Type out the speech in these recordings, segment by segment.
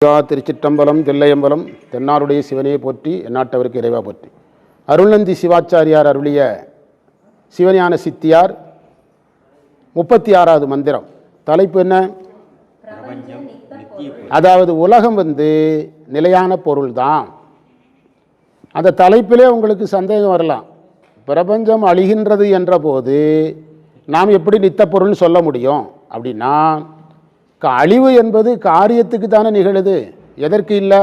திருச்சிற்றம்பலம் தில்லையம்பலம் தென்னாருடைய சிவனையை போற்றி எந்நாட்டவருக்கு இறைவா போற்றி. அருள்நந்தி சிவாச்சாரியார் அருளிய சிவஞான சித்தியார் 36வது மந்திரம். தலைப்பு என்ன? அதாவது உலகம் நிலையான பொருள் தான். அந்த தலைப்பிலே உங்களுக்கு சந்தேகம் வரலாம். பிரபஞ்சம் அழிகின்றது என்ற போது நாம் எப்படி நித்த பொருள்னு சொல்ல முடியும் அப்படின்னா, அழிவு என்பது காரியத்துக்கு தானே நிகழுது, எதற்கு இல்லை?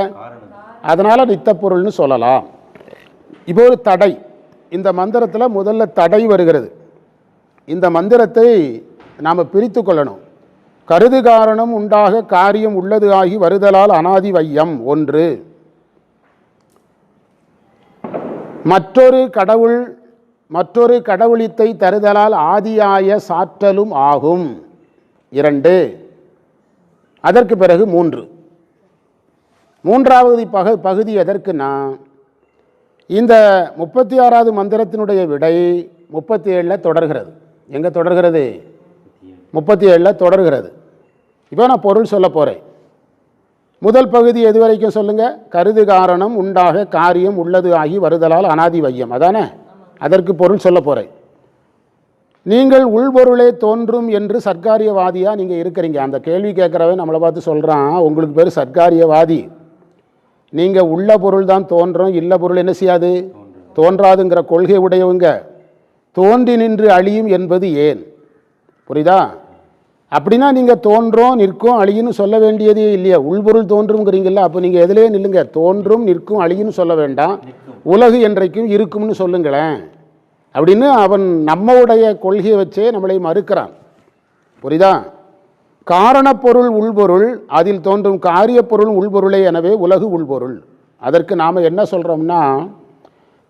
அதனால் நித்த பொருள்னு சொல்லலாம். இப்போ ஒரு தடை, இந்த மந்திரத்தில் முதல்ல தடை வருகிறது. இந்த மந்திரத்தை நாம் பிரித்து கொள்ளணும். கருது காரணம் உண்டாக காரியம் உள்ளது ஆகி வருதலால் அனாதி வையம் ஒன்று. மற்றொரு கடவுளித்தை தருதலால் ஆதியாய சாற்றலும் ஆகும் 2. அதற்கு பிறகு 3. மூன்றாவது பகுதி எதற்குன்னா, இந்த 36வது மந்திரத்தினுடைய விடை 37 தொடர்கிறது. எங்கே தொடர்கிறது? 37 தொடர்கிறது. இப்போ நான் பொருள் சொல்ல போகிறேன். முதல் பகுதி எது வரைக்கும் சொல்லுங்க? கருது காரணம் உண்டாக காரியம் உள்ளது ஆகி வருதலால் அனாதி வையம், அதானே? அதற்கு பொருள் சொல்ல போகிறேன். நீங்கள் உள்பொருளே தோன்றும் என்று சர்க்காரியவாதியாக நீங்கள் இருக்கிறீங்க. அந்த கேள்வி கேட்குறவன் நம்மளை பார்த்து சொல்கிறான், உங்களுக்கு பேர் சர்க்காரியவாதி. நீங்கள் உள்ள பொருள் தான் தோன்றும், இல்லை பொருள் என்ன செய்யாது? தோன்றாதுங்கிற கொள்கை உடையவங்க. தோன்றி நின்று அழியும் என்பது ஏன்? புரியுதா? அப்படின்னா நீங்கள் தோன்றும் நிற்கும் அழியுன்னு சொல்ல வேண்டியதே இல்லையா? உள்பொருள் தோன்றும்ங்கிறீங்களா? அப்போ நீங்கள் எதிலே நில்லுங்க. தோன்றும் நிற்கும் அழியுன்னு சொல்ல வேண்டாம், உலகு என்றைக்கும் இருக்கும்னு சொல்லுங்களேன் அப்படின்னு அவன் நம்முடைய கொள்கையை வச்சே நம்மளை மறுக்கிறான். புரியுதா? காரணப்பொருள் உள்பொருள், அதில் தோன்றும் காரிய பொருள் உள்பொருளே, எனவே உலகு உள்பொருள். அதற்கு நாம் என்ன சொல்கிறோம்னா,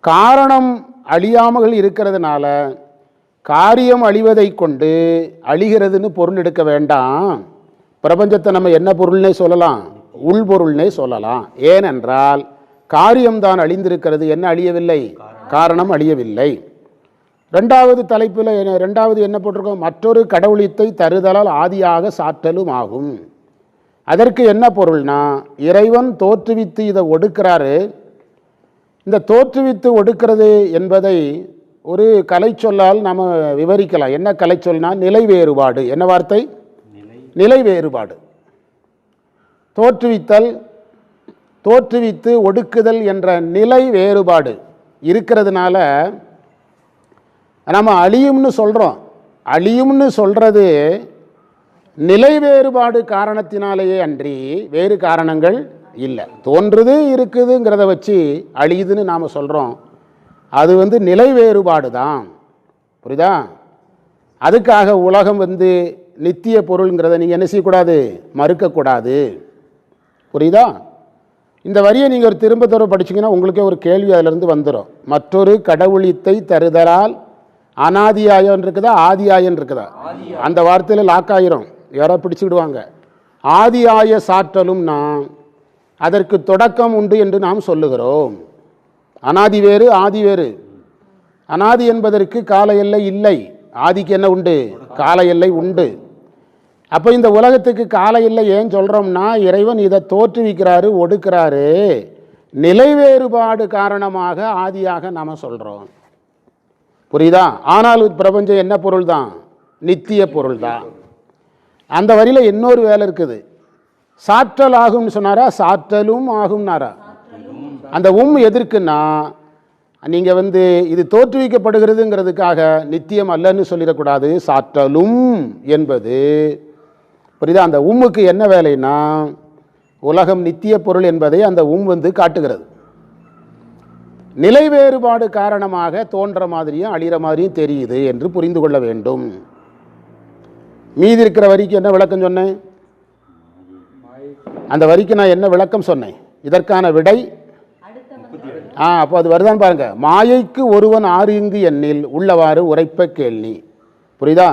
காரணம் அழியாமல் இருக்கிறதுனால காரியம் அழிவதை கொண்டு அழிகிறதுன்னு பொருள் எடுக்க வேண்டாம். பிரபஞ்சத்தை நம்ம என்ன பொருள்னே சொல்லலாம்? உள்பொருள்னே சொல்லலாம். ஏனென்றால் காரியம்தான் அழிந்திருக்கிறது, என்ன அழியவில்லை? காரணம் அழியவில்லை. 2வது தலைப்பில் 2வது என்ன போட்டிருக்கோம்? மற்றொரு கடவுளித்தை தருதலால் ஆதியாக சாற்றலும் ஆகும். அதற்கு என்ன பொருள்னா, இறைவன் தோற்றுவித்து இதை ஒடுக்கிறாரு. இந்த தோற்றுவித்து ஒடுக்கிறது என்பதை ஒரு கலை சொல்லால் நாம் விவரிக்கலாம். என்ன கலை சொல்னா? நிலை வேறுபாடு. என்ன வார்த்தை? நிலை வேறுபாடு. தோற்றுவித்தல், தோற்றுவித்து ஒடுக்குதல் என்ற நிலை வேறுபாடு இருக்கிறதுனால நம்ம அழியும்னு சொல்கிறோம். அழியும்னு சொல்கிறது நிலை வேறுபாடு காரணத்தினாலேயே அன்றி வேறு காரணங்கள் இல்லை. தோன்றுது இருக்குதுங்கிறத வச்சு அழியுதுன்னு நாம் சொல்கிறோம். அது நிலை வேறுபாடு தான். புரியுதா? அதுக்காக உலகம் நித்திய பொருள்ங்கிறத நீங்கள் என்ன செய்யக்கூடாது? மறுக்கக்கூடாது. புரியுதா? இந்த வரியை நீங்கள் ஒரு திரும்ப படிச்சிங்கன்னா உங்களுக்கே ஒரு கேள்வி அதிலிருந்து வந்துடும். மற்றொரு கடவுளித்தை தருதலால் அனாதியாயம் இருக்குதா ஆதியாயன் இருக்குதா? அந்த வார்த்தையில் லாக்காயிரும், யாரோ பிடிச்சிடுவாங்க. ஆதியாய சாற்றலும்னா அதற்கு தொடக்கம் உண்டு என்று நாம் சொல்லுகிறோம். அனாதி வேறு ஆதி வேறு. அனாதி என்பதற்கு கால எல்லை இல்லை, ஆதிக்கு என்ன உண்டு? கால எல்லை உண்டு. அப்போ இந்த உலகத்துக்கு கால எல்லை ஏன் சொல்கிறோம்னா, இறைவன் இதை தோற்றுவிக்கிறாரு, ஒடுக்கிறாரு. நிலை வேறுபாடு காரணமாக ஆதியாக நாம் சொல்கிறோம். புரியுதா? ஆனால் பிரபஞ்சம் என்ன பொருள் தான்? நித்திய பொருள் தான். அந்த வரியில் இன்னொரு வேலை இருக்குது. சாற்றல் ஆகும்னு சொன்னாரா, சாற்றலும் ஆகும்னாரா? அந்த எதற்குன்னா, நீங்கள் இது தோற்றுவிக்கப்படுகிறதுங்கிறதுக்காக நித்தியம் அல்லன்னு சொல்லிடக்கூடாது. சாற்றலும் என்பது, புரியுதா? அந்த உம்முக்கு என்ன வேலைன்னா, உலகம் நித்திய பொருள் என்பதை அந்த காட்டுகிறது. நிலை வேறுபாடு காரணமாக தோன்ற மாதிரியும் அழிகிற மாதிரியும் தெரியுது என்று புரிந்து கொள்ள வேண்டும். மீதி இருக்கிற வரிக்கு என்ன விளக்கம் சொன்னேன்? அந்த வரிக்கு நான் என்ன விளக்கம் சொன்னேன்? இதற்கான விடை அப்போ அது வருதான்னு பாருங்க. மாயைக்கு ஒருவன் ஆறு இங்கு எண்ணில் உள்ளவாறு உரைப்ப கேள்வி. புரியுதா?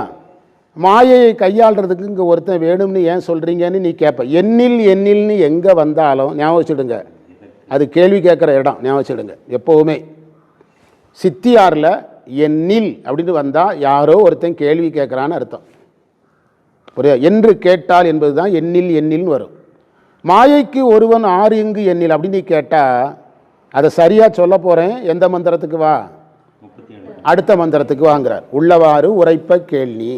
மாயையை கையாளுறதுக்கு இங்கே ஒருத்தன் வேணும்னு ஏன் சொல்கிறீங்கன்னு நீ கேட்ப. எண்ணில்னு எங்கே வந்தாலும் ஞாபகம் வச்சுடுங்க, அது கேள்வி கேட்குற இடம். ஞாபகம் வச்சுடுங்க எப்போவுமே. சித்தியாரில் எண்ணில் அப்படின்னு வந்தால் யாரோ ஒருத்தன் கேள்வி கேட்குறான்னு அர்த்தம். புரியுதா? என்று கேட்டால் என்பது தான் எண்ணில்னு வரும். மாயைக்கு ஒருவன் ஆறு இங்கு எண்ணில் அப்படின்னு கேட்டால் அதை சரியாக சொல்ல போகிறேன். எந்த மந்திரத்துக்கு வா? அடுத்த மந்திரத்துக்கு வாங்கிறார். உள்ளவாறு உரைப்ப கேள்வி.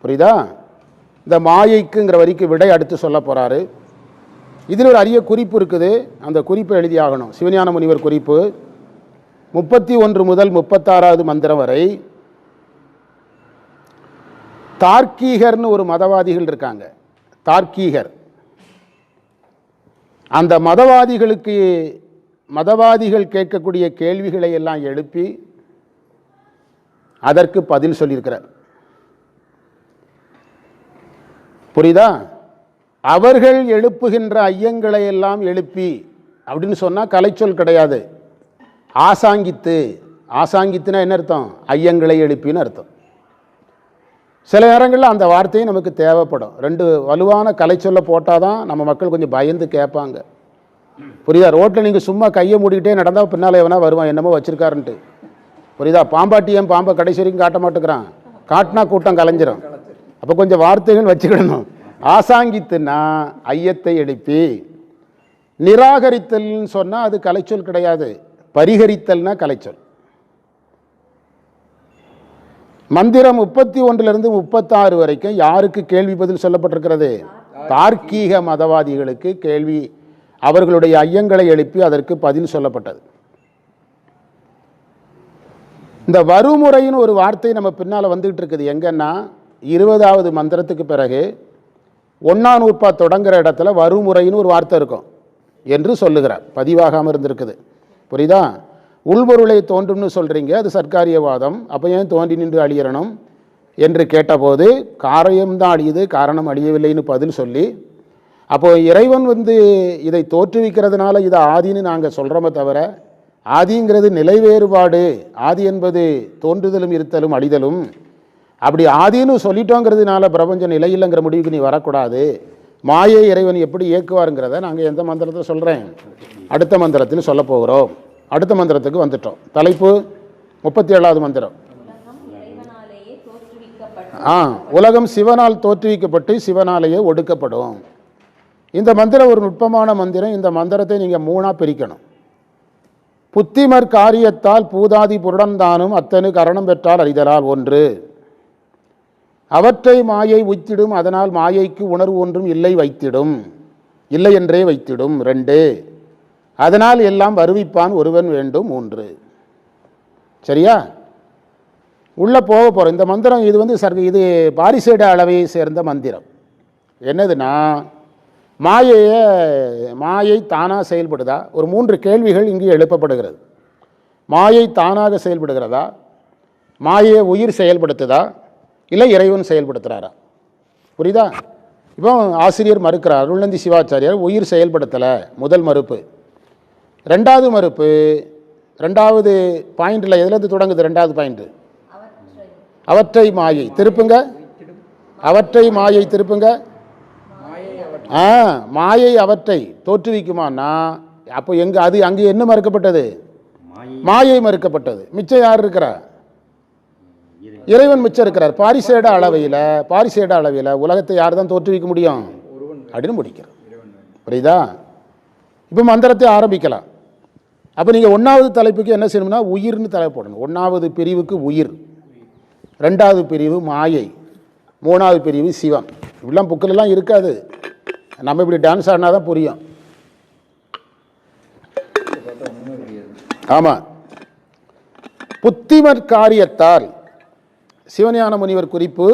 புரியுதா? இந்த மாயைக்குங்கிற வரிக்கு விடை அடுத்து சொல்ல போகிறாரு. இதில் ஒரு அரிய குறிப்பு இருக்குது. அந்த குறிப்பை எழுதி ஆகணும். சிவஞான முனிவர் குறிப்பு 31 முதல் 36வது மந்திரம் வரை தார்க்கீகர்னு ஒரு மதவாதிகள் இருக்காங்க. தார்க்கீகர். அந்த மதவாதிகள் கேட்கக்கூடிய கேள்விகளை எல்லாம் எழுப்பி அதற்கு பதில் சொல்லியிருக்கிறார். புரியுதா? அவர்கள் எழுப்புகின்ற ஐயங்களை எல்லாம் எழுப்பி அப்படின்னு சொன்னால் கலைச்சொல் கிடையாது. ஆசாங்கித்துனா என்ன அர்த்தம்? ஐயங்களை எழுப்பின்னு அர்த்தம். சில நேரங்களில் அந்த வார்த்தையும் நமக்கு தேவைப்படும். ரெண்டு வலுவான கலைச்சொல்ல போட்டால் தான் நம்ம மக்கள் கொஞ்சம் பயந்து கேட்பாங்க. புரியுதா? ரோட்டில் நீங்கள் சும்மா கையை மூடிக்கிட்டே நடந்தால் பின்னால் எவனா வருவான், என்னமோ வச்சுருக்காருன்ட்டு. புரியுதா? பாம்பாட்டியம் பாம்பை கடைசி வரைக்கும் காட்ட மாட்டேங்கிறான். காட்டினா கூட்டம் கலைஞ்சிரும். அப்போ கொஞ்சம் வார்த்தைகள் வச்சுக்கிடணும். ஆசாங்கித்துனா ஐயத்தை எழுப்பி, நிராகரித்தல்னு சொன்னால் அது கலைச்சொல் கிடையாது, பரிகரித்தல்னா கலைச்சொல். மந்திரம் 31 36 வரைக்கும் யாருக்கு கேள்வி பதில் சொல்லப்பட்டிருக்கிறது? தார்க்கீக மதவாதிகளுக்கு கேள்வி, அவர்களுடைய ஐயங்களை எழுப்பி அதற்கு பதில் சொல்லப்பட்டது. இந்த வருமுறைன்னு ஒரு வார்த்தை நம்ம பின்னால் வந்துகிட்டு இருக்குது. எங்கன்னா 20வது மந்திரத்துக்கு பிறகு 1ஆம் நூற்பா தொடங்குற இடத்துல வருமுறைன்னு ஒரு வார்த்தை இருக்கும் என்று சொல்லுகிறார். பதிவாகாமல் இருந்திருக்குது. புரியுதா? உள்பொருளை தோன்றும்னு சொல்கிறீங்க, அது சர்க்காரியவாதம். அப்போ ஏன் தோன்றி நின்று அழியறணும் என்று கேட்டபோது காரியம்தான் அழியுது, காரணம் அழியவில்லைன்னு பதில் சொல்லி, அப்போது இறைவன் இதை தோற்றுவிக்கிறதுனால இதை ஆதின்னு நாங்கள் சொல்கிறோமே தவிர, ஆதிங்கிறது நிலை வேறுபாடு. ஆதி என்பது தோன்றுதலும் இருத்தலும் அழிதலும். அப்படி ஆதின்னு சொல்லிட்டோங்கிறதுனால பிரபஞ்சம் நிலையில்லைங்கிற முடிவுக்கு நீ வரக்கூடாது. மாயை இறைவன் எப்படி இயக்குவாருங்கிறத நாங்கள் எந்த மந்திரத்தை சொல்கிறேன்? அடுத்த மந்திரத்தில் சொல்ல போகிறோம். அடுத்த மந்திரத்துக்கு வந்துட்டோம். தலைப்பு 37வது மந்திரம். உலகம் சிவனால் தோற்றுவிக்கப்பட்டு சிவனாலேயே ஒடுக்கப்படும். இந்த மந்திரம் ஒரு நுட்பமான மந்திரம். இந்த மந்திரத்தை நீங்கள் 3ஆக பிரிக்கணும். புத்திமர் காரியத்தால் பூதாதி புருடன்தானும் அத்தனு கரணம் பெற்றால் அறிதலால் 1. அவற்றை மாயை உய்த்திடும், அதனால் மாயைக்கு உணர்வு ஒன்றும் இல்லை வைத்திடும், இல்லை என்றே வைத்திடும். 2. அதனால் எல்லாம் வருவிப்பான் ஒருவன் வேண்டும். 3. சரியா? உள்ளே போக போகிறோம். இந்த மந்திரம் இது பாரிசேட அளவை சேர்ந்த மந்திரம். என்னதுன்னா, மாயை தானாக செயல்படுதா? ஒரு 3 கேள்விகள் இங்கே எழுப்பப்படுகிறது. மாயை தானாக செயல்படுகிறதா? மாயையை உயிர் செயல்படுத்துதா? இல்லை இறைவன் செயல்படுத்துகிறாரா? புரியுதா? இப்போ ஆசிரியர் மறுக்கிறார். அருள்நந்தி சிவாச்சாரியார் உயிர் செயல்படுத்தலை, முதல் மறுப்பு. 2வது மறுப்பு, 2வது பாயிண்டில் எதுலேருந்து தொடங்குது? 2வது பாயிண்ட், அவற்றை மாயை திருப்புங்க. அவற்றை மாயை திருப்புங்க. மாயை அவற்றை தோற்றுவிக்குமானா அப்போ அங்கே என்ன மறுக்கப்பட்டது? மாயை மறுக்கப்பட்டது. மிச்சம் யார் இருக்கிறா? இறைவன் மிச்சம் இருக்கிறார். பாரிசேட அளவையில் உலகத்தை யார் தான் தோற்றுவிக்க முடியும் அப்படின்னு முடிக்கிறோம். புரியுதா? இப்போ மந்திரத்தை ஆரம்பிக்கலாம். அப்போ நீங்கள் 1வது தலைப்புக்கு என்ன செய்யணும்னா உயிர்னு தலைப்பு போடணும். 1வது பிரிவுக்கு உயிர், 2வது பிரிவு மாயை, 3வது பிரிவு சிவம். இப்படிலாம் புக்கிலெலாம் இருக்காது. நம்ம இப்படி டான்ஸ் ஆடினா தான் புரியும். ஆமாம். புத்திமற் காரியத்தால், சிவஞான முனிவர் குறிப்பு,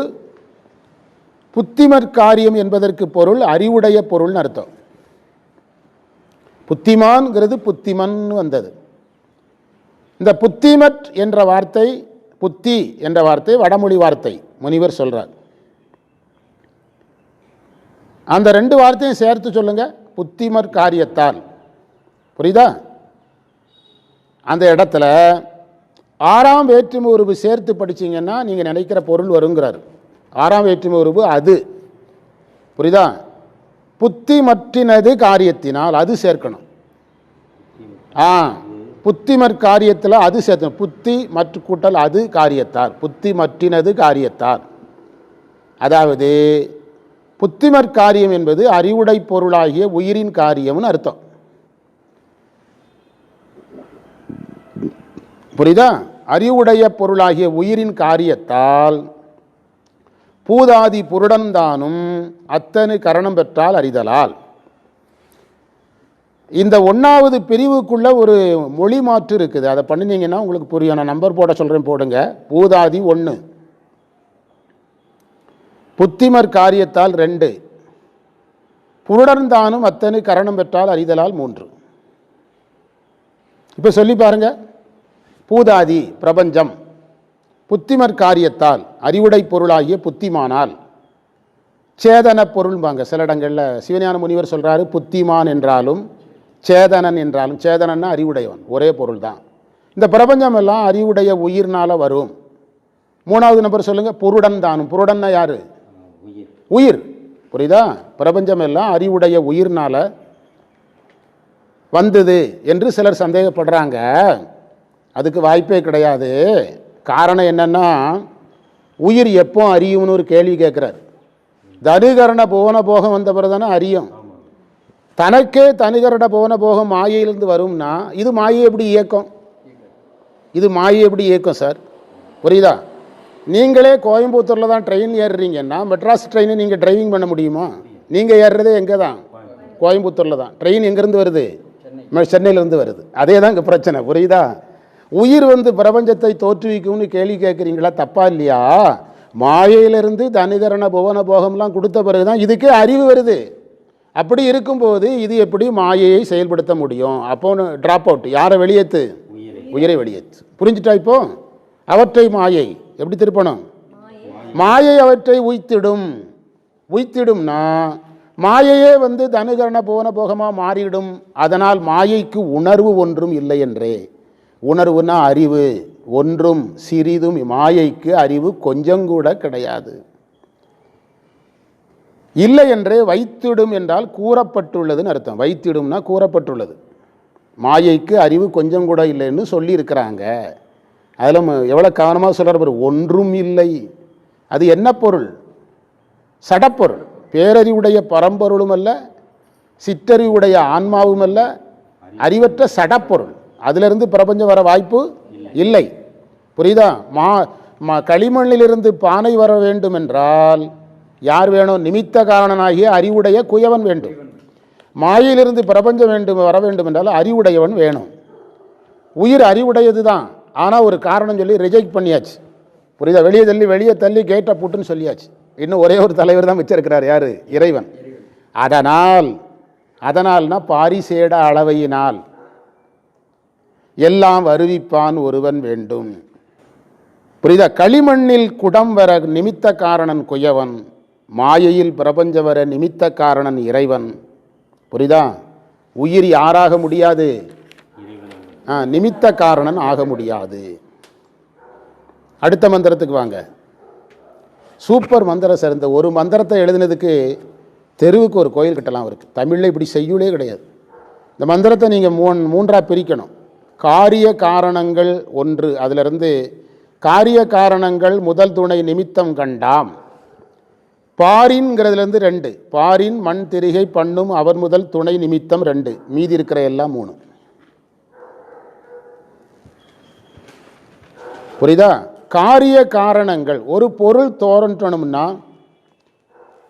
புத்திமற் காரியம் என்பதற்கு பொருள் அறிவுடைய பொருள்னு அர்த்தம். புத்திமான்கிறது புத்திமன் வந்தது. இந்த புத்திமற் என்ற வார்த்தை, புத்தி என்ற வார்த்தை வடமொழி வார்த்தை, முனிவர் சொல்றார். அந்த 2 வார்த்தையும் சேர்த்து சொல்லுங்க. புத்திமற் காரியத்தால். புரியுதா? அந்த இடத்துல 6ஆம் வேற்றுமை உருவு சேர்த்து படிச்சீங்கன்னா நீங்க நினைக்கிற பொருள் வருங்கிறார். 6ஆம் வேற்றுமை உருவு அது. புரியுதா? புத்தி மற்றினது காரியத்தினால் அது சேர்க்கணும். புத்திமற் காரியத்தில் அது சேர்த்தணும். புத்தி மற்ற கூட்டல் அது காரியத்தால், புத்தி மற்றினது காரியத்தால். அதாவது புத்திமற் காரியம் என்பது அறிவுடை பொருளாகிய உயிரின் காரியம்னு அர்த்தம். புரியுதா? அறிவுடைய பொருளாகிய உயிரின் காரியத்தால் பூதாதி புருடன்தானும் அத்தனு கரணம் பெற்றால் அறிதலால். இந்த 1வது பிரிவுக்குள்ள ஒரு மொழி மாற்று இருக்குது. அதை பண்ணினீங்கன்னா உங்களுக்கு புரியும். நான் நம்பர் போட சொல்கிறேன், போடுங்க. பூதாதி 1, புத்திமற் காரியத்தால் 2, புருடன்தானும் அத்தனு கரணம் பெற்றால் அறிதலால் 3. இப்போ சொல்லி பாருங்க. பூதாதி பிரபஞ்சம், புத்திமற் காரியத்தால் அறிவுடை பொருளாகிய புத்திமானால், சேதன பொருள்பாங்க. சில இடங்களில் சிவஞான முனிவர் சொல்கிறாரு, புத்திமான் என்றாலும் சேதனன் என்றாலும், சேதனன்னா அறிவுடையவன், ஒரே பொருள் தான். இந்த பிரபஞ்சம் எல்லாம் அறிவுடைய உயிர்னால வரும். 3வது நம்பர் சொல்லுங்க. புருடன் தானும். புருடன்னா யாரு? உயிர். புரியுதா? பிரபஞ்சம் எல்லாம் அறிவுடைய உயிர்னால வந்தது என்று சிலர் சந்தேகப்படுறாங்க. அதுக்கு வாய்ப்பே கிடையாது. காரணம் என்னன்னா, உயிர் எப்போ அறியும்னு ஒரு கேள்வி கேட்குறார். தனுகரண புவன போகம் வந்த பிறதானே அறியும். தனக்கே தனுகரண புவன போகம் மாயையிலிருந்து வரும்னா இது மாயை எப்படி இயக்கம்? இது மாயை எப்படி இயக்கம் சார்? புரியுதா? நீங்களே கோயம்புத்தூரில் தான் ட்ரெயின் ஏறுறீங்கன்னா மெட்ராஸ் ட்ரெயினை நீங்கள் டிரைவிங் பண்ண முடியுமா? நீங்கள் ஏறுறதே எங்கே தான்? கோயம்புத்தூரில் தான். ட்ரெயின் எங்கேருந்து வருது? சென்னையிலேருந்து வருது. அதே தான் இங்கே பிரச்சனை. புரியுதா? உயிர் பிரபஞ்சத்தை தோற்றுவிக்கும்னு கேள்வி கேட்குறீங்களா? தப்பா இல்லையா? மாயையிலிருந்து தனுகரண புவன போகம்லாம் கொடுத்த பிறகு தான் இதுக்கே அறிவு வருது. அப்படி இருக்கும்போது இது எப்படி மாயையை செயல்படுத்த முடியும்? அப்போ ட்ராப் அவுட். யாரை வெளியேற்று? உயிரை வெளியேற்று. புரிஞ்சுட்டா? இப்போ அவற்றை மாயை எப்படி திருப்பணும்? மாயை அவற்றை உய்த்திடும். உய்த்திடும்னா மாயையே தனுகரண புவன போகமாக மாறிடும். அதனால் மாயைக்கு உணர்வு ஒன்றும் இல்லை என்றே. உணர்வுனா அறிவு. ஒன்றும் சிறிதும் மாயைக்கு அறிவு கொஞ்சம் கூட கிடையாது. இல்லை என்றே வைத்திடும் என்றால் கூறப்பட்டுள்ளதுன்னு அர்த்தம். வைத்திடும்னா கூறப்பட்டுள்ளது. மாயைக்கு அறிவு கொஞ்சம் கூட இல்லைன்னு சொல்லி இருக்கிறாங்க. அதில் எவ்வளோ கவனமாக சொல்கிற, ஒன்றும் இல்லை. அது என்ன பொருள்? சடப்பொருள். பேரறிவுடைய பரம்பொருளும் அல்ல, சிற்றறிவுடைய ஆன்மாவும் அல்ல, அறிவற்ற சடப்பொருள். அதிலிருந்து பிரபஞ்சம் வர வாய்ப்பு இல்லை. புரியுதா? களிமண்ணிலிருந்து பானை வர வேண்டும் என்றால் யார் வேணும்? நிமித்த காரணனாகிய அறிவுடைய குயவன் வேண்டும். மாயிலிருந்து பிரபஞ்சம் வர வேண்டும் என்றால் அறிவுடையவன் வேணும். உயிர் அறிவுடையது தான். ஆனால் ஒரு காரணம் சொல்லி ரிஜெக்ட் பண்ணியாச்சு. புரியுதா? வெளியே தள்ளி கேட்டை பூட்டுன்னு சொல்லியாச்சு. இன்னும் ஒரே ஒரு தலைவர் தான் வச்சிருக்கிறார். யாரு? இறைவன். அதனால்னா பாரிசேட அளவையினால் எல்லாம் வருவிப்பான் ஒருவன் வேண்டும். புரியுதா? களிமண்ணில் குடம் வர நிமித்த காரணன் குயவன், மாயையில் பிரபஞ்ச வர நிமித்த காரணன் இறைவன். புரியுதா? உயிர் யாராக முடியாது? நிமித்த காரணன் ஆக முடியாது. அடுத்த மந்திரத்துக்கு வாங்க. சூப்பர் மந்திரம் சார். இந்த ஒரு மந்திரத்தை எழுதினதுக்கு தெருவுக்கு ஒரு கோயில் கட்டலாம் இருக்கு. தமிழில் இப்படி செய்யுளே கிடையாது. இந்த மந்திரத்தை நீங்கள் மூன்றாக பிரிக்கணும். காரிய காரணங்கள் 1, அதிலிருந்து காரிய காரணங்கள் முதல் துணை நிமித்தம் கண்டாம். பாரின்ங்கிறதுலேருந்து 2, பாரின் மண் திரிகை பண்ணும் அவர் முதல் துணை நிமித்தம் 2, மீதி இருக்கிற எல்லாம் 3. புரியுதா? காரிய காரணங்கள். ஒரு பொருள் தோன்றணும்னா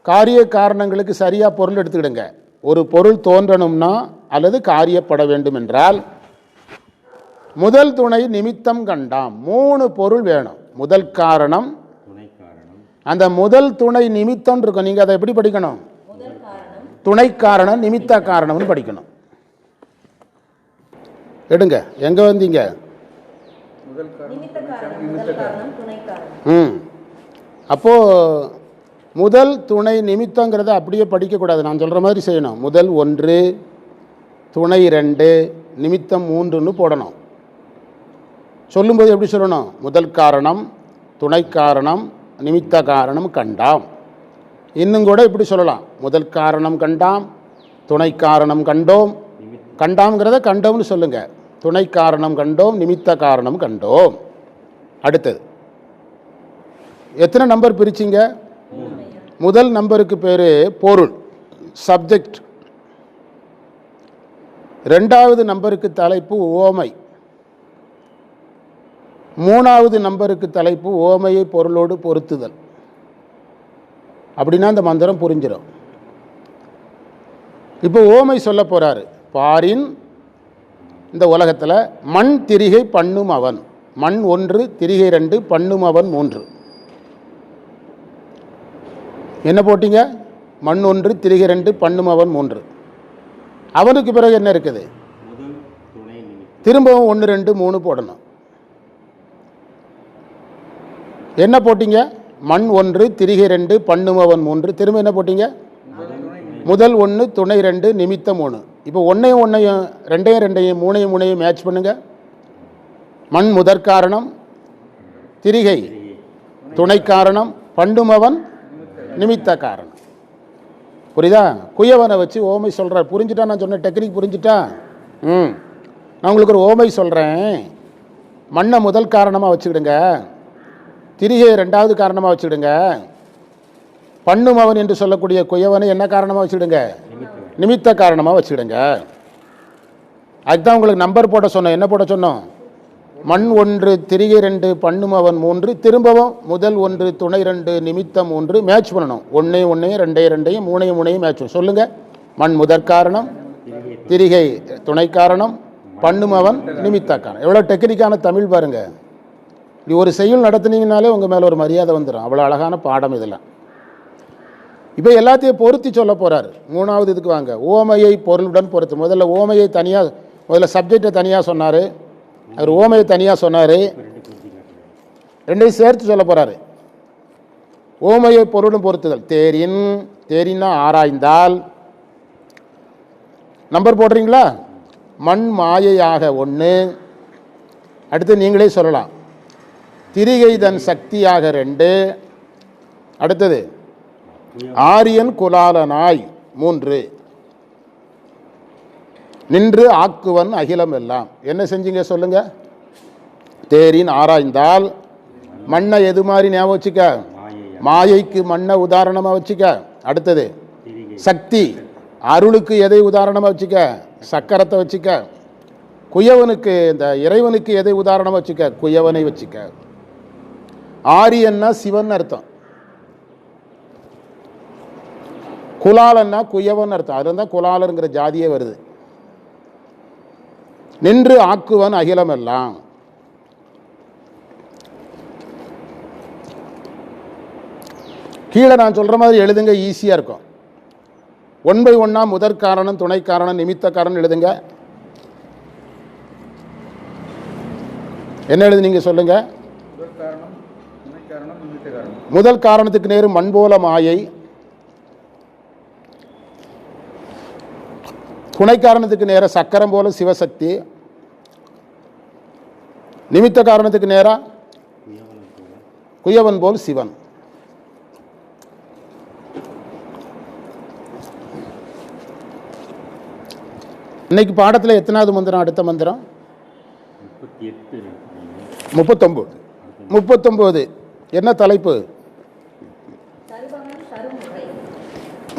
காரிய காரணங்களுக்கு சரியாக பொருள் எடுத்துக்கிடுங்க. ஒரு பொருள் தோன்றணும்னா அல்லது காரியப்பட வேண்டும் என்றால் முதல் துணை நிமித்தம் கண்டாம். 3 பொருள் வேணும். முதல் காரணம், அந்த முதல் துணை நிமித்தம் இருக்கும். நீங்கள் அதை எப்படி படிக்கணும்? துணை காரணம் நிமித்த காரணம்னு படிக்கணும். எடுங்க. எங்க வந்தீங்க? அப்போ முதல் துணை நிமித்தங்கிறத அப்படியே படிக்கக்கூடாது. நான் சொல்கிற மாதிரி செய்யணும். முதல் 1, துணை 2, நிமித்தம் 3ன்னு போடணும். சொல்லும்போது எப்படி சொல்லணும்? முதல் காரணம், துணை காரணம், நிமித்த காரணம் கண்டாம். இன்னும் கூட இப்படி சொல்லலாம். முதல் காரணம் கண்டாம், துணை காரணம் கண்டோம். கண்டாம்ங்கிறத கண்டோம்னு சொல்லுங்க. துணை காரணம் கண்டோம், நிமித்த காரணம் கண்டோம். அடுத்தது எத்தனை நம்பர் பிரிச்சிங்க? முதல் நம்பருக்கு பேர் பொருள், சப்ஜெக்ட். ரெண்டாவது நம்பருக்கு தலைப்பு ஓமை. மூணாவது நம்பருக்கு தலைப்பு ஓமையை பொருளோடு பொருத்துதல். அப்படின்னா அந்த மந்திரம் புரிஞ்சிடும். இப்போ ஓமை சொல்ல போகிறாரு. பாரின் இந்த உலகத்தில் மண் திரிகை பண்ணும் அவன். மண் 1, திரிகை 2, பண்ணும் அவன் 3. என்ன போட்டீங்க? மண் 1, திரிகை 2, பண்ணும் அவன் 3. அவனுக்கு பிறகு என்ன இருக்குது? திரும்பவும் 1, 2, 3 போடணும். என்ன போட்டீங்க? மண் 1, திரிகை 2, பண்ணும் அவன் 3. திரும்ப என்ன போட்டீங்க? முதல் 1, துணை 2, நிமித்தம் 3. இப்போ 1ஐயும் 1ஐயும் 2ஐயும் 2ஐயும் 3ஐயும் 3ஐயும் மேட்ச் பண்ணுங்க. மண் முதற் காரணம், திரிகை துணை காரணம், பண்டுமவன் நிமித்த காரணம். புரியுதா? குயவனை வச்சு ஓமை சொல்கிறார். புரிஞ்சுட்டா? நான் சொன்ன டெக்னிக் புரிஞ்சுட்டா? நான் உங்களுக்கு ஒரு ஓமை சொல்கிறேன். மண்ணை முதல் காரணமாக வச்சுக்கிடுங்க, திரிகை 2வது காரணமாக வச்சுக்கிடுங்க, பண்ணுமவன் என்று சொல்லக்கூடிய குயவனை என்ன காரணமாக வச்சுக்கிடுங்க? நிமித்த காரணமாக வச்சுக்கிடுங்க. அதுதான் உங்களுக்கு நம்பர் போட சொன்னோம். என்ன போட சொன்னோம்? மண் 1, திரிகை 2, பண்ணுமவன் 3. திரும்பவும் முதல் 1, துணை 2, நிமித்தம் 3 மேட்ச் பண்ணணும். 1ஐயும் 1ஐயும் 2ஐயும் 2ஐயும் 3ஐயும் 3ஐயும் மேட்ச் பண்ணணும். சொல்லுங்கள். மண் முதற் காரணம், திரிகை துணை காரணம், பண்ணுமவன் நிமித்த காரணம். எவ்வளோ டெக்னிக்கான தமிழ் பாருங்கள். இப்படி ஒரு செயல் நடத்துனீங்கனாலே உங்கள் மேலே ஒரு மரியாதை வந்துடும். அவ்வளோ அழகான பாடம் இதெல்லாம். இப்போ எல்லாத்தையும் பொருத்தி சொல்ல போகிறார். 3வது இதுக்கு வாங்க. ஓமையை பொருளுடன் பொருத்து. முதல்ல ஓமையை தனியாக, முதல்ல சப்ஜெக்டை தனியாக சொன்னார். அவர் ஓமையை தனியாக சொன்னார். 2ஐயும் சேர்த்து சொல்ல போகிறாரு. ஓமையை பொருளுடன் பொருத்துதல். தேரின், தேரின்னா ஆராய்ந்தால். நம்பர் போடுறீங்களா? மண் மாயையாக 1. அடுத்து நீங்களே சொல்லலாம். திரிகை தன் சக்தியாக 2. அடுத்தது ஆரியன் குலாலனாய் 3. நின்று ஆக்குவன் அகிலம் எல்லாம். என்ன செஞ்சீங்க சொல்லுங்க? தேரின் ஆராய்ந்தால். மண்ணை எது மாதிரி ஞாபகம் வச்சுக்க? மாயைக்கு மண்ணை உதாரணமாக வச்சுக்க. அடுத்தது சக்தி, அருளுக்கு எதை உதாரணமாக வச்சுக்க? சக்கரத்தை வச்சுக்க. குயவனுக்கு, இந்த இறைவனுக்கு எதை உதாரணமாக வச்சுக்க? குயவனை வச்சுக்க. ஆரியன்னா சிவன் அர்த்தம், குலாலன்னா குயவன் அர்த்தம். அதுதான் தான் குலாலருங்கிற ஜாதியே வருது. நின்று ஆக்குவன் அகிலம் எல்லாம். கீழே நான் சொல்ற மாதிரி எழுதுங்க, ஈஸியா இருக்கும். 1 by 1 முதற் காரணம், துணை காரணம், நிமித்த காரணம் எழுதுங்க. என்ன எழுதுனீங்க சொல்லுங்க? முதல் காரணத்துக்கு நேரு மண் போல மாயை, துணை காரணத்துக்கு நேர சக்கரம் போல சிவசக்தி, நிமித்த காரணத்துக்கு நேரா குயவன் போல் சிவன். இன்னைக்கு பாடத்தில் எத்தனாவது மந்திரம்? அடுத்த மந்திரம் 39. 39 என்ன தலைப்பு?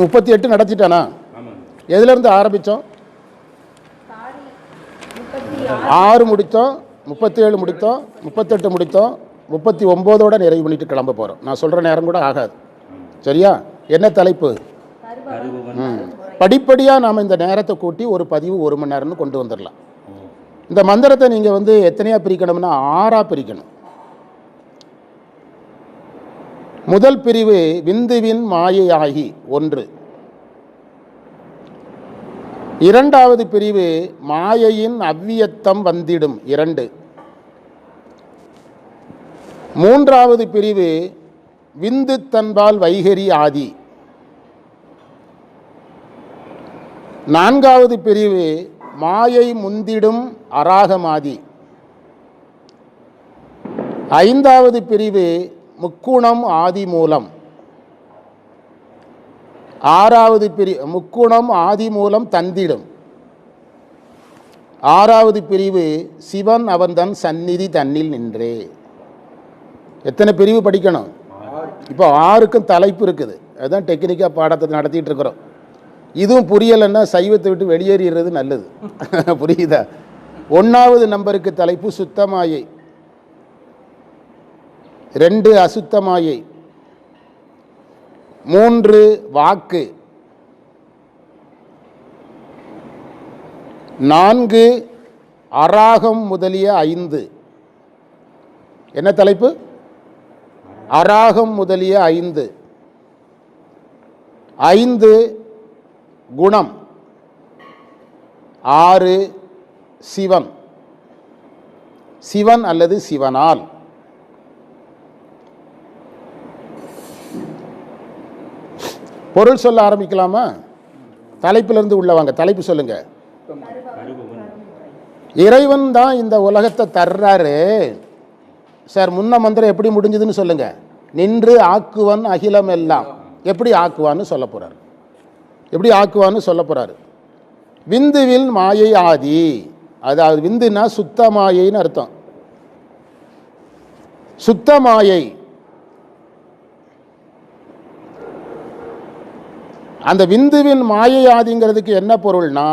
38 நடத்திட்டானா? எதுல இருந்து ஆரம்பிச்சோம்? 6 முடித்தோம், 37 முடித்தோம், 38 முடித்தோம், 39ஓட நிறைவு பண்ணிட்டு கிளம்ப போறோம். நான் சொல்ற நேரம் கூட ஆகாது. சரியா? என்ன தலைப்பு? படிப்படியா நாம இந்த நேரத்தை கூட்டி ஒரு பதிவு 1 மணி நேரம்னு கொண்டு வந்துடலாம். இந்த மந்திரத்தை நீங்க எத்தனையா பிரிக்கணும்னா 6ஆ பிரிக்கணும். முதல் பிரிவு விந்துவின் மாயையாகி 1. இரண்டாவது பிரிவு மாயையின் அவ்வியத்தம் வந்திடும் 2. மூன்றாவது பிரிவு விந்து தன்பால் வைகரி ஆதி. 4வது பிரிவு மாயை முந்திடும் அராகமாதி. 5வது பிரிவு முக்குணம் ஆதி மூலம். 6வது பிரிவு முக்குணம் ஆதி மூலம் தந்திடும். 6வது பிரிவு சிவன் அவன் தன் சந்நிதி தன்னில் நின்றே. எத்தனை பிரிவு படிக்கணும்? இப்போ 6க்கும் தலைப்பு இருக்குது. அதுதான் டெக்னிக்காக பாடத்தை நடத்திட்டு இருக்கிறோம். இதுவும் புரியலைன்னா சைவத்தை விட்டு வெளியேறிடுறது நல்லது. புரியுதா? 1வது நம்பருக்கு தலைப்பு சுத்தமாயை, 2 அசுத்தமாயை, 3 வாக்கு, 4 அராகம் முதலிய 5. என்ன தலைப்பு? அராகம் முதலிய 5. 5 குணம், 6 சிவன், சிவன் அல்லது சிவனால். பொருள் சொல்ல ஆரம்பிக்கலாமா? தலைப்பிலிருந்து உள்ளவாங்க. தலைப்பு சொல்லுங்க. இறைவன் தான் இந்த உலகத்தை தர்றாரு சார். முன்ன மந்திரம் எப்படி முடிஞ்சதுன்னு சொல்லுங்க. நின்று ஆக்குவன் அகிலம் எல்லாம். எப்படி ஆக்குவான்னு சொல்ல போறாரு. எப்படி ஆக்குவான்னு சொல்ல போறாரு. விந்துவில் மாயை ஆதி, அதாவது விந்துனா சுத்த மாயைன்னு அர்த்தம். சுத்த மாயை, அந்த விந்துவின் மாயை ஆதிங்கிறதுக்கு என்ன பொருள்னா,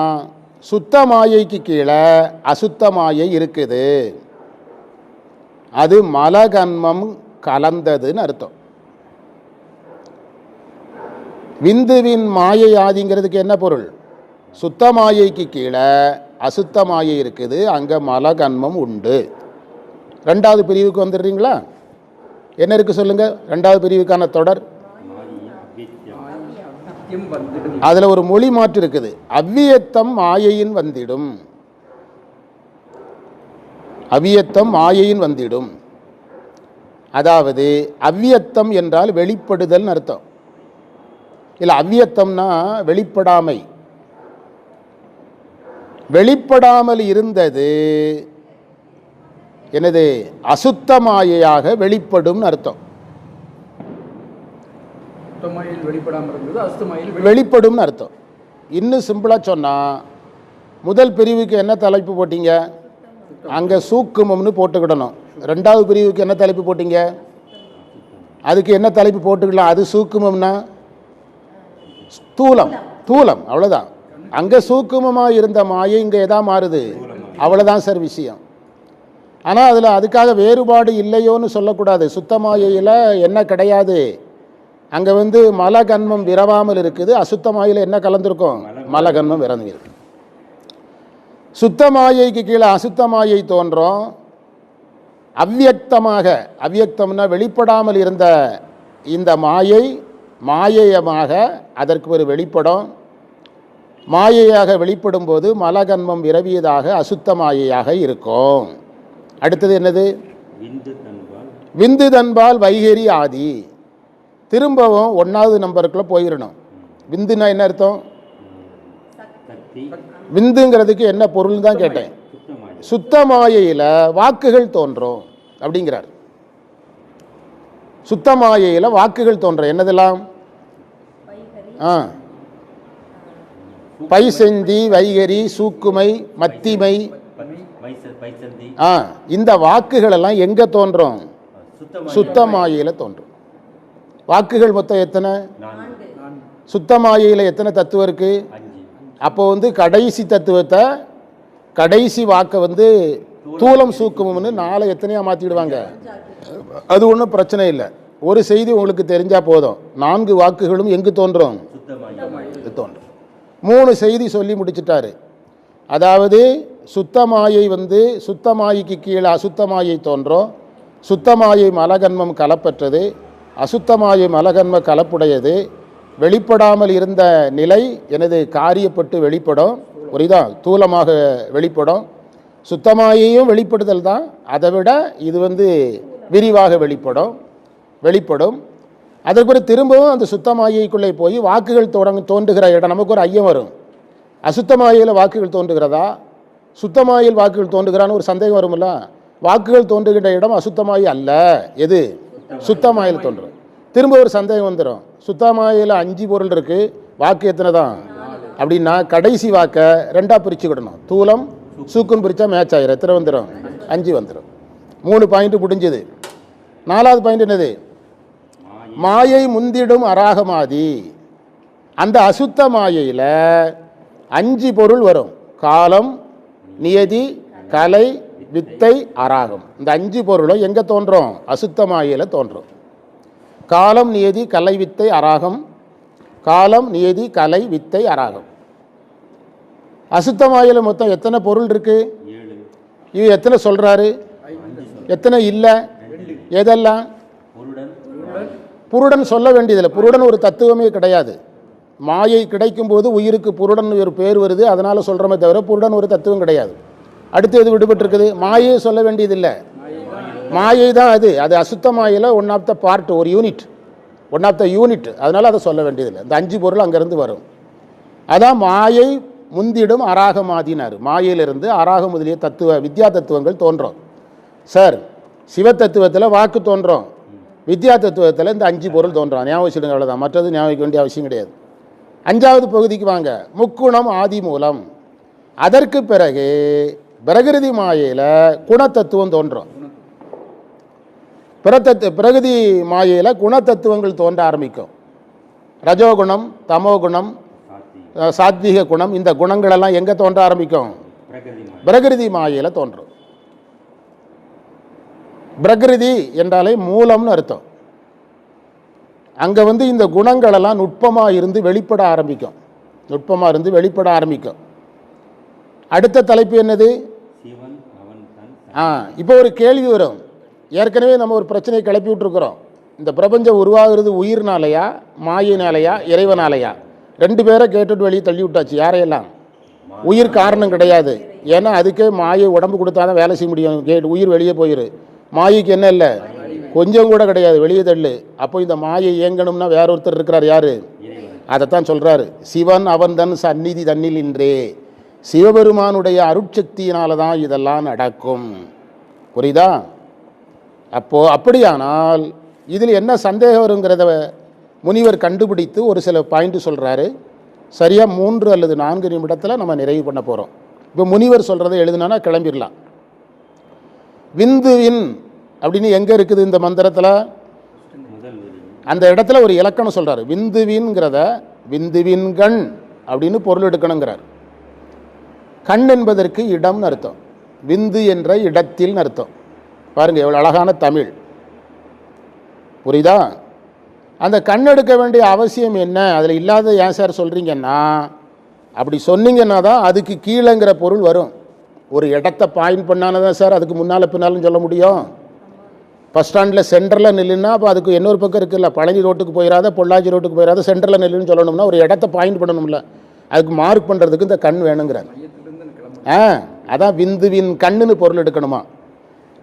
சுத்த மாயைக்கு கீழே அசுத்த மாயை இருக்குது. அது மலகன்மம் கலந்ததுன்னு அர்த்தம். விந்துவின் மாயை ஆதிங்கிறதுக்கு என்ன பொருள்? சுத்த மாயைக்கு கீழே அசுத்த மாயை இருக்குது, அங்கே மலகன்மம் உண்டு. 2வது பிரிவுக்கு வந்துடுறீங்களா? என்ன இருக்கு சொல்லுங்க. 2வது பிரிவுக்கான தொடர். அதில் ஒரு மொழி மாற்று இருக்குது. அவ்வியத்தம் மாயையின் வந்திடும். அவ்வியத்தம் மாயையின் வந்திடும். அதாவது அவ்வியத்தம் என்றால் வெளிப்படுதல் அர்த்தம். இல்லை, அவ்வியத்தம்னா வெளிப்படாமை. வெளிப்படாமல் இருந்தது என்னது? அசுத்த மாயையாக வெளிப்படும் அர்த்தம். வெளிப்படும் அர்த்தம். இன்னும் சிம்பிளா சொன்னா, முதல் பிரிவுக்கு என்ன தலைப்பு போட்டீங்க? அங்க சூக்குமம்னு போட்டுக்கிடணும். 2வது பிரிவுக்கு என்ன தலைப்பு போட்டீங்க? அதுக்கு என்ன தலைப்பு போட்டுக்கலாம்? அது சூக்குமம்னா ஸ்தூலம், தூலம், அவ்வளவுதான். அங்க சூக்குமமா இருந்த மாயை இங்க எதா மாறுது, அவ்வளவுதான் சார் விஷயம். ஆனா அதுல அதுக்காக வேறுபாடு இல்லையோன்னு சொல்லக்கூடாது. சுத்த மாயையில என்ன கிடையாது, அங்க மலகன்மம் விரவாமல் இருக்குது. அசுத்த மாயில என்ன கலந்திருக்கும்? மலகன்மம் விரந்து இருக்கு. சுத்த மாயைக்கு கீழே அசுத்த மாயை தோன்றும். அவ்வியக்தமாக, அவ்வியக்தம்னா வெளிப்படாமல் இருந்த இந்த மாயை மாயையமாக அதற்கு ஒரு வெளிப்படும். மாயையாக வெளிப்படும் போது மலகன்மம் விரவியதாக அசுத்த மாயையாக இருக்கும். அடுத்தது என்னது? விந்து தன்பால் வைகரி ஆதி. திரும்பவும் 1வது நம்பருக்குள்ள போயிடணும். விந்துனா என்ன அர்த்தம்? விந்துங்கிறதுக்கு என்ன பொருள் தான் கேட்டேன். சுத்த மாயையில வாக்குகள் தோன்றும் அப்படிங்கிறார். சுத்த மாயையில வாக்குகள் தோன்றும். என்னதெல்லாம்? பைசந்தி, வைகரி, சூக்குமை, மத்திமை. இந்த வாக்குகள் எல்லாம் எங்க தோன்றும்? சுத்த மாயையில தோன்றும். வாக்குகள் மொத்தம் எத்தனை? சுத்த மாயையில எத்தனை தத்துவம் இருக்கு? அப்போ கடைசி தத்துவத்தை, கடைசி வாக்கை தூலம் சூக்குமம்னு 4 எத்தனையா மாத்திடுவாங்க. அது ஒன்றும் பிரச்சனை இல்லை. ஒரு செய்தி உங்களுக்கு தெரிஞ்சா போதும். 4 வாக்குகளும் எங்கு தோன்றும்? தோன்றும். 3 செய்தி சொல்லி முடிச்சிட்டாரு. அதாவது சுத்தமாயை சுத்தமாய்க்கு கீழே அசுத்தமாயை தோன்றும். சுத்தமாயை மலகன்மம் கலப்பற்றது, அசுத்தமாயை மலகன்ம கலப்புடையது. வெளிப்படாமல் இருந்த நிலை எனது காரியப்பட்டு வெளிப்படும். புரியுதா? தூலமாக வெளிப்படும். சுத்தமாயையும் வெளிப்படுதல் தான். அதை விட இது விரிவாக வெளிப்படும். அதற்கு பிறகு திரும்பவும் அந்த சுத்தமாயைக்குள்ளே போய் வாக்குகள் தோன்றுகிற இடம். நமக்கு ஒரு ஐயம் வரும். அசுத்தமாயில் வாக்குகள் தோன்றுகிறதா, சுத்தமாயில் வாக்குகள் தோன்றுகிறான்னு ஒரு சந்தேகம் வரும்ல. வாக்குகள் தோன்றுகின்ற இடம் அசுத்தமாயி அல்ல. எது? சுத்தமாயில் தோன்றும். திரும்ப ஒரு சந்தேகம் வந்துடும். சுத்தமாயில் 5 பொருள் இருக்கு, வாக்கு எத்தனை தான் அப்படின்னா கடைசி வாக்கை 2ஆ பிரிச்சுக்கிடணும். தூலம் சூக்குன்னு பிரிச்சா மேட்ச் ஆயிரும். எத்தனை வந்துடும்? 5 வந்துடும். 3 பாயிண்ட் முடிஞ்சது. 4வது பாயிண்ட் என்னது? மாயை முந்திடும் அராகமாதி. அந்த அசுத்த மாயையில் 5 பொருள் வரும். காலம், நியதி, கலை, வித்தை, அராகம். இந்த 5 பொருளும் எங்கே தோன்றும்? அசுத்த மாயையில் தோன்றும். காலம், நியதி, கலை, வித்தை, அராகம். காலம், நியதி, கலை, வித்தை, அராகம். அசுத்த மாயையில் மொத்தம் எத்தனை பொருள் இருக்கு? இது எத்தனை சொல்றாரு? எத்தனை இல்லை? எதெல்லாம்? புருடன் சொல்ல வேண்டியதில்லை. புருடன் ஒரு தத்துவமே கிடையாது. மாயை கிடைக்கும் போது உயிருக்கு புருடன் ஒரு பேர் வருது, அதனால சொல்றமே தவிர புருடன் ஒரு தத்துவம் கிடையாது. அடுத்து எது விடுபட்டு இருக்குது? மாயை சொல்ல வேண்டியதில்லை. மாயை தான் அது. அது அசுத்த மாயையில் ஒன் ஆஃப் த பார்ட், ஒரு unit, one of the unit. அதனால அதை சொல்ல வேண்டியதில்லை. இந்த 5 பொருள் அங்கேருந்து வரும். அதான் மாயை முந்திடும் அராகமாதினார். மாயையிலிருந்து அராக முதலிய தத்துவ வித்யா தத்துவங்கள் தோன்றும். சார், சிவ தத்துவத்தில் வாக்கு தோன்றும், வித்யா தத்துவத்தில் இந்த 5 பொருள் தோன்றும். ஞாபகம் வச்சுடுங்க, அவ்வளோதான். மற்றது ஞாபகம் வைக்க வேண்டிய அவசியம் கிடையாது. 5வது பகுதிக்கு வாங்க. முக்குணம் ஆதி மூலம். அதற்கு பிறகு பிரகிருதி மாயையில் குணத்தத்துவம் தோன்றும். பிரகிருதி மாயையில் குணத்தத்துவங்கள் தோன்ற ஆரம்பிக்கும். ரஜோகுணம், தமோகுணம், சாத்வீக குணம். இந்த குணங்களெல்லாம் எங்கே தோன்ற ஆரம்பிக்கும்? பிரகிருதி மாயையில் தோன்றும். பிரகிருதி என்றாலே மூலம்னு அர்த்தம். அங்கே இந்த குணங்களெல்லாம் நுட்பமாக இருந்து வெளிப்பட ஆரம்பிக்கும். நுட்பமாக இருந்து வெளிப்பட ஆரம்பிக்கும். அடுத்த தலைப்பு என்னது? இப்போ ஒரு கேள்வி வரும். ஏற்கனவே நம்ம ஒரு பிரச்சனையை கிளப்பி விட்டுருக்குறோம். இந்த பிரபஞ்சம் உருவாகிறது உயிர்னாலையா, மாயினாலையா, இறைவனாலையா? 2 பேரை கேட்டுட்டு வெளியே தள்ளி விட்டாச்சு. யாரையெல்லாம்? உயிர் காரணம் கிடையாது. ஏன்னா அதுக்கே மாயை உடம்பு கொடுத்தாதான் வேலை செய்ய முடியும். உயிர் வெளியே போயிரு. மாயைக்கு என்ன இல்லை? கொஞ்சம் கூட கிடையாது, வெளியே தள்ளு. அப்போ இந்த மாயை இயங்கணும்னா வேற ஒருத்தர் இருக்கிறார். யாரு? அதைத்தான் சொல்றாரு. சிவன் அவன் தன் சந்நிதி தன்னில் இன்றே. சிவபெருமானுடைய அருட்சக்தியினால தான் இதெல்லாம் நடக்கும். புரியுதா? அப்போ அப்படியானால் இதில் என்ன சந்தேகம் வருங்கிறத முனிவர் கண்டுபிடித்து ஒரு சில பாயிண்ட் சொல்றாரு. சரியாக 3 அல்லது 4 நிமிடத்தில் நம்ம நிறைவு பண்ண போகிறோம். இப்போ முனிவர் சொல்கிறத எழுதுனா கிளம்பிடலாம். விந்துவின் அப்படின்னு எங்கே இருக்குது இந்த மந்திரத்தில்? அந்த இடத்துல ஒரு இலக்கணம் சொல்கிறார். விந்துவின்கிறத விந்துவின் கண் அப்படின்னு பொருள் எடுக்கணுங்கிறார். கண் என்பதற்கு இடம்னு அர்த்தம். விந்து என்ற இடத்தில் அர்த்தம். பாருங்கள் எவ்வளோ அழகான தமிழ். புரியுதா? அந்த கண் எடுக்க வேண்டிய அவசியம் என்ன? அதில் இல்லாத ஏன் சார் சொல்கிறீங்கன்னா, அப்படி சொன்னீங்கன்னா தான் அதுக்கு கீழேங்கிற பொருள் வரும். ஒரு இடத்த பாயிண்ட் பண்ணானதான் சார் அதுக்கு முன்னால் பின்னாலும் சொல்ல முடியும். பஸ் ஸ்டாண்டில் சென்டரில் நில்லுன்னா அப்போ அதுக்கு இன்னொரு பக்கம் இருக்குல்ல, பழனி ரோட்டுக்கு போயிடாத, பொள்ளாச்சி ரோட்டுக்கு போயிடாத, சென்டரில் நில்லுன்னு சொல்லணும்னா ஒரு இடத்த பாயிண்ட் பண்ணணும்ல. அதுக்கு மார்க் பண்ணுறதுக்கு இந்த கண் வேணுங்கிறாங்க. அதான் விந்துவின் கண்ணுன்னு பொருள் எடுக்கணுமா.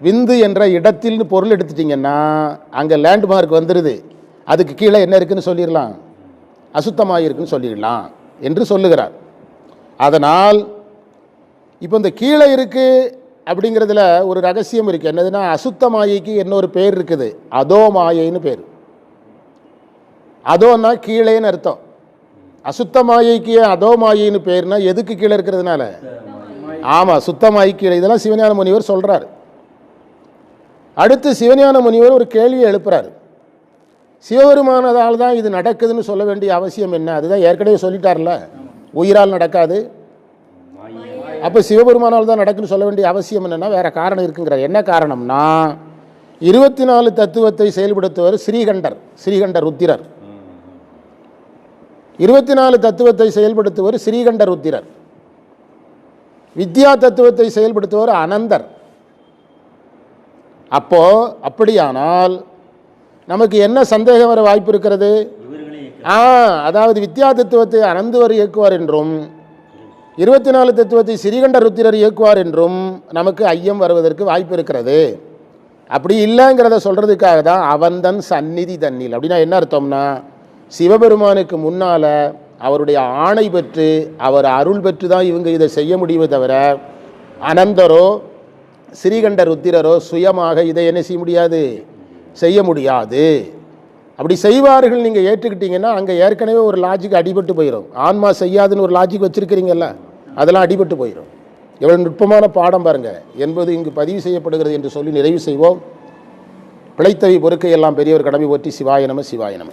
விந்து என்ற இடத்தில்னு பொருள் எடுத்துட்டிங்கன்னா அங்கே லேண்ட்மார்க் வந்துடுது. அதுக்கு கீழே என்ன இருக்குன்னு சொல்லிடலாம், அசுத்தமாக இருக்குன்னு சொல்லிடலாம் என்று சொல்லுகிறார். அதனால் இப்போ இந்த கீழே இருக்குது அப்படிங்கிறதுல ஒரு ரகசியம் இருக்குது. என்னதுன்னா, அசுத்த மாயைக்கு இன்னொரு பேர் இருக்குது, அதோ மாயைன்னு பேர். அதோன்னா கீழேன்னு அர்த்தம். அசுத்த மாயைக்கு அதோ மாயின்னு பேர்னா எதுக்கு கீழே இருக்கிறதுனால? ஆமாம், சுத்தமாயி கீழே. இதெல்லாம் சிவஞான முனிவர் சொல்கிறார். அடுத்து சிவஞான முனிவர் ஒரு கேள்வியை எழுப்புறாரு. சிவபெருமானதால் தான் இது நடக்குதுன்னு சொல்ல வேண்டிய அவசியம் என்ன? அதுதான் ஏற்கனவே சொல்லிட்டார்ல, உயிரால் நடக்காது. அப்போ சிவபெருமானால் தான் நடக்குன்னு சொல்ல வேண்டிய அவசியம் என்னன்னா வேற காரணம் இருக்குங்கிறார். என்ன காரணம்னா, 24 தத்துவத்தை செயல்படுத்துவர் ஸ்ரீகண்டர், ஸ்ரீகண்டர் உத்திரர். 24 தத்துவத்தை செயல்படுத்துவர் ஸ்ரீகண்டர் உத்திரர். வித்யா தத்துவத்தை செயல்படுத்துவர் அனந்தர். அப்போ அப்படியானால் நமக்கு என்ன சந்தேகம் வர வாய்ப்பு இருக்கிறது? அதாவது வித்யா தத்துவத்தை அனந்தவர் இயக்குவார் என்றும் 24 தத்துவத்தை ஸ்ரீகண்டர் உத்திரர் இயக்குவார் என்றும் நமக்கு ஐயம் வருவதற்கு வாய்ப்பு இருக்கிறது. அப்படி இல்லைங்கிறத சொல்றதுக்காக தான் அவன்தன் சந்நிதி தன்னில். அப்படின்னா என்ன அர்த்தம்னா, சிவபெருமானுக்கு முன்னால் அவருடைய ஆணை பெற்று அவர் அருள் பெற்று தான் இவங்க இதை செய்ய முடியுமே தவிர அனந்தரோ ஸ்ரீகண்டர் உத்திரரோ சுயமாக இதை என்ன செய்ய முடியாது, செய்ய முடியாது. அப்படி செய்வார்கள் நீங்கள் ஏற்றுக்கிட்டீங்கன்னா அங்கே ஏற்கனவே ஒரு லாஜிக் அடிபட்டு போயிடும். ஆன்மா செய்யாதுன்னு ஒரு லாஜிக் வச்சுருக்கிறீங்கல்ல, அதெல்லாம் அடிபட்டு போயிடும். எவ்வளோ நுட்பமான பாடம் பாருங்கள் என்பது இங்கு பதிவு செய்யப்படுகிறது என்று சொல்லி நிறைவு செய்வோம். பிழைத்தவை பொறுக்கை எல்லாம் பெரியவர் கடமை போற்றி சிவாய நம சிவாய நம.